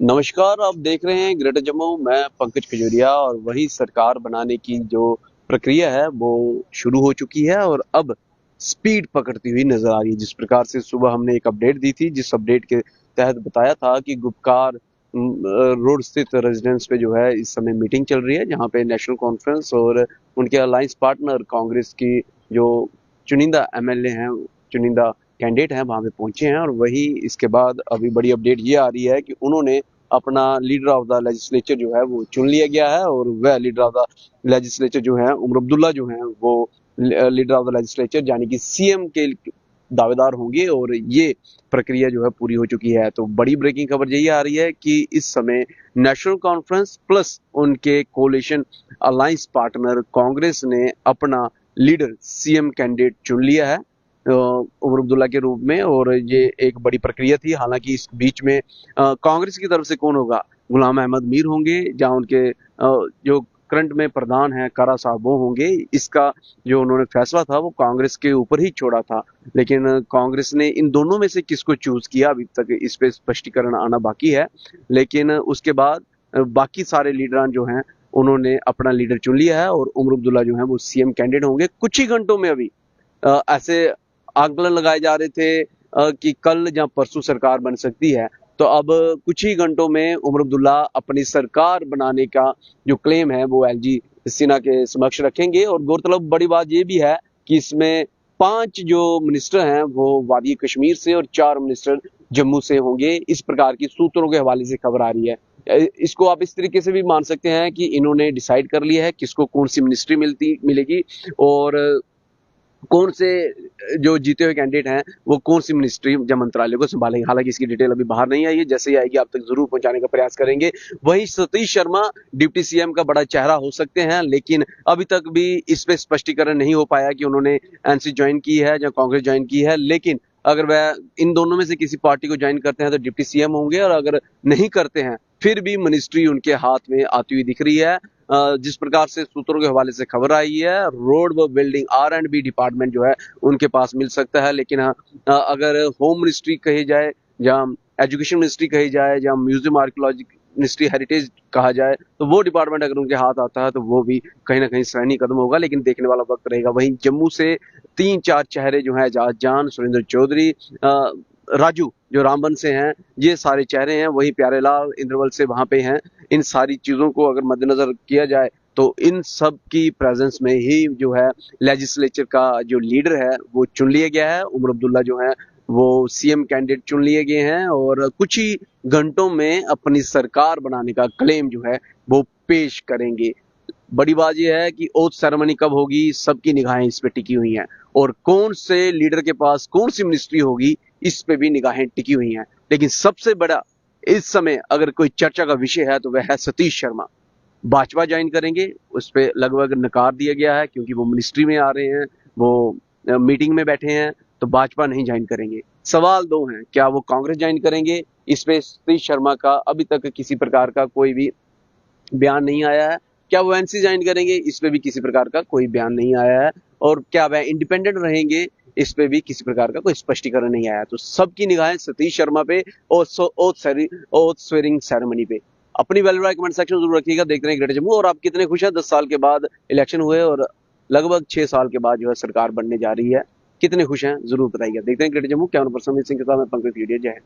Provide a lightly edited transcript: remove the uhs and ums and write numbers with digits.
नमस्कार, आप देख रहे हैं ग्रेटर जम्मू। मैं पंकज खजूरिया और वही सरकार बनाने की जो प्रक्रिया है वो शुरू हो चुकी है और अब स्पीड पकड़ती हुई नजर आ रही है। जिस प्रकार से सुबह हमने एक अपडेट दी थी, जिस अपडेट के तहत बताया था कि गुपकार रोड स्थित रेजिडेंस पे जो है इस समय मीटिंग चल रही है, जहां पे नेशनल कॉन्फ्रेंस और उनके अलायंस पार्टनर कांग्रेस की जो चुनिंदा एमएलए हैं, चुनिंदा कैंडिडेट हैं, वहां पे पहुंचे हैं। और वही इसके बाद अभी बड़ी अपडेट ये आ रही है कि उन्होंने अपना लीडर ऑफ द लेजिस्लेचर जो है वो चुन लिया गया है और वह लीडर ऑफ द लेजिस्लेचर जो है उमर अब्दुल्ला जो है वो लीडर ऑफ द लेजिस्लेचर यानी कि सीएम के दावेदार होंगे। और ये प्रक्रिया जो है पूरी हो चुकी है। तो बड़ी ब्रेकिंग खबर यही आ रही है कि इस समय नेशनल कॉन्फ्रेंस प्लस उनके कोalition अलायंस पार्टनर कांग्रेस ने अपना लीडर सीएम कैंडिडेट चुन लिया है उमर अब्दुल्ला के रूप में। और ये एक बड़ी प्रक्रिया थी। हालांकि इस बीच में कांग्रेस की तरफ से कौन होगा, गुलाम अहमद मीर होंगे, जहां उनके जो करंट में प्रधान हैं कारा साहब वो होंगे। इसका जो उन्होंने फैसला था वो कांग्रेस के ऊपर ही छोड़ा था, लेकिन कांग्रेस ने इन दोनों में से किसको चूज किया अभी तक इस पे स्पष्टीकरण आना बाकी है। लेकिन उसके बाद बाकी सारे लीडरान जो हैं उन्होंने अपना लीडर चुन लिया है और उमर अब्दुल्ला जो है वो सीएम कैंडिडेट होंगे कुछ ही घंटों में। अभी ऐसे आकलन लगाए जा रहे थे कि कल या परसों सरकार बन सकती है, तो अब कुछ ही घंटों में उमर अब्दुल्ला अपनी सरकार बनाने का जो क्लेम है वो एलजी सिन्हा के समक्ष रखेंगे। और गौरतलब बड़ी बात ये भी है कि इसमें 5 जो मिनिस्टर हैं वो वादी कश्मीर से और 4 मिनिस्टर जम्मू से होंगे। इस प्रकार की सूत्रों के हवाले से खबर आ रही है। इसको आप इस तरीके से भी मान सकते हैं कि इन्होंने डिसाइड कर लिया है किसको कौन सी मिनिस्ट्री मिलेगी और कौन से जो जीते हुए कैंडिडेट हैं वो कौन सी मिनिस्ट्री या मंत्रालय को संभालेंगे। हालांकि इसकी डिटेल अभी बाहर नहीं आई है, जैसे ही आएगी आप तक जरूर पहुंचाने का प्रयास करेंगे। वहीं सतीश शर्मा डिप्टी सीएम का बड़ा चेहरा हो सकते हैं, लेकिन अभी तक भी इस पे स्पष्टीकरण नहीं हो पाया कि उन्होंने एनसी ज्वाइन की है या कांग्रेस ज्वाइन की है। लेकिन अगर वह इन दोनों में से किसी पार्टी को ज्वाइन करते हैं तो डिप्टी सीएम होंगे, और अगर नहीं करते हैं फिर भी मिनिस्ट्री उनके हाथ में आती हुई दिख रही है। जिस प्रकार से सूत्रों के हवाले से खबर आई है, रोड व बिल्डिंग R&B डिपार्टमेंट जो है उनके पास मिल सकता है। लेकिन अगर होम मिनिस्ट्री कही जाए या एजुकेशन मिनिस्ट्री कही जाए या म्यूजियम आर्कियोलॉजी मिनिस्ट्री हेरिटेज कहा जाए, तो वो डिपार्टमेंट अगर उनके हाथ आता है तो वो भी कहीं ना कहीं सराहनीय कदम होगा, लेकिन देखने वाला वक्त रहेगा। वहीं जम्मू से 3-4 चेहरे जो हैं, एजाज जान, सुरेंद्र चौधरी, राजू जो रामबन से हैं, ये सारे चेहरे हैं। वही प्यारेलाल इंद्रवल से वहां पे हैं। इन सारी चीजों को अगर मद्देनजर किया जाए तो इन सब की प्रेजेंस में ही जो है लेजिस्लेचर का जो लीडर है वो चुन लिया गया है। उमर अब्दुल्ला जो है वो सीएम कैंडिडेट चुन लिए गए हैं और कुछ ही घंटों में अपनी सरकार बनाने का क्लेम जो है वो पेश करेंगे। बड़ी बात यह है कि ओथ सेरेमनी कब होगी, सबकी निगाहें इस पे टिकी हुई हैं। और कौन से लीडर के पास कौन सी मिनिस्ट्री होगी इस पे भी निगाहें टिकी हुई हैं। लेकिन सबसे बड़ा इस समय अगर कोई चर्चा का विषय है तो वह है सतीश शर्मा। भाजपा ज्वाइन करेंगे, उस पर लगभग नकार दिया गया है क्योंकि वो मिनिस्ट्री में आ रहे हैं, वो मीटिंग में बैठे हैं, तो भाजपा नहीं ज्वाइन करेंगे। सवाल 2 हैं, क्या वो कांग्रेस ज्वाइन करेंगे? इस पे सतीश शर्मा का अभी तक किसी प्रकार का कोई भी बयान नहीं आया है। क्या वो एनसी ज्वाइन करेंगे? इस पे भी किसी प्रकार का कोई बयान नहीं आया है। और क्या वह इंडिपेंडेंट रहेंगे? इस पे भी किसी प्रकार का कोई स्पष्टीकरण नहीं आया। तो सबकी निगाहें सतीश शर्मा पे और ओथ स्वेरिंग सेरेमनी पे। अपनी वैल्यू राय कमेंट सेक्शन जरूर रखिएगा। देखते हैं ग्रेटर जम्मू। और आप कितने खुश हैं 10 साल के बाद इलेक्शन हुए और लगभग 6 साल के बाद जो है सरकार बनने जा रही है, कितने खुश हैं जरूर बताइएगा। देखते हैं greater Jammu. Camera person Amit Singh के साथ मैं पंकज खजूरिया। जय हिंद।